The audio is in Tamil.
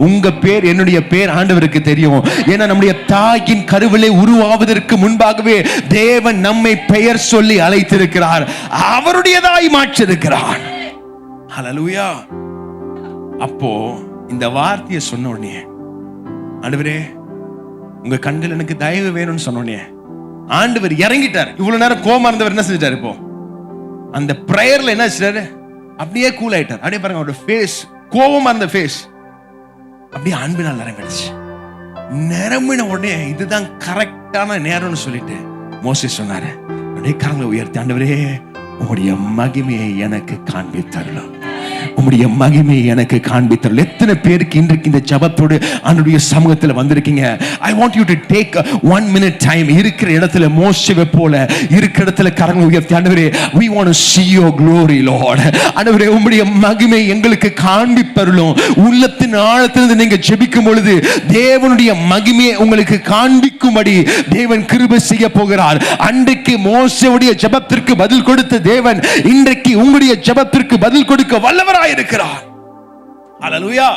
உங்க பேர் என்னுடைய பேர் ஆண்டவருக்கு தெரியும். ஏன்னா நம்முடைய தாயின் கருவிலே உருவாவதற்கு முன்பாகவே தேவன் நம்மை பெயர் சொல்லி அழைத்திருக்கிறார், அவருடையதாய் மாற்றிருக்கிறார். ஹல்லேலூயா. அப்போ இந்த வார்த்தையை சொன்ன உடனே, ஆண்டவரே உங்க கண்கள் எனக்கு தயவு வேணும்னு சொன்ன உடனே ஆண்டவர் இறங்கிட்டார். இவ்வளவு நேரம் கோமா இருந்தவர் என்ன செஞ்சாரு? இப்போ அந்த பிரேயர்ல என்ன செஞ்சாரு? அப்படியே கூல் ஆயிட்டார். அப்படியே பாருங்க, அவரோட ஃபேஸ், கோபமா இருந்த ஃபேஸ் அப்படியே அன்பினால் நிரம்பிடுச்சு. நிரம்பின உடனே இதுதான் கரெக்டான நேரம்னு சொல்லிட்டு மோசே சொன்னாரு, அப்படியே கரங்களை உயர்த்தி, ஆண்டவரே உங்களுடைய மகிமையை எனக்கு காண்பித்தரலாம், உம்முடைய மகிமையை எனக்கு காண்பித்தரலாம். எத்தனை பேருக்கு இன்றைக்கு இந்த ஜெபத்தோடு ஆண்டவருடைய சமூகத்தில் வந்திருக்கீங்க? I want you to take 1 minute time. இருக்கிற இடத்துல மோசேவை போல இருக்கிற இடத்துல கரங்களை உயர்த்தி, ஆண்டவரே we want to see your glory Lord. ஆண்டவரே உம்முடைய மகிமை எங்களுக்கு காண்பிப்பருளும். உள்ளத்தின் ஆழத்திலிருந்து நீங்க ஜெபிக்கும் பொழுது தேவனுடைய மகிமையை உங்களுக்கு காண்பிக்கும்படி தேவன் கிருபை செய்ய போகிறார். அன்றைக்கு மோசேவுடைய ஜெபத்திற்கு பதில் கொடுத்த தேவன் இன்றைக்கு உங்களுடைய ஜெபத்திற்கு பதில் கொடுக்க வல்லவராய் இருக்கிறார். ஹல்லேலூயா.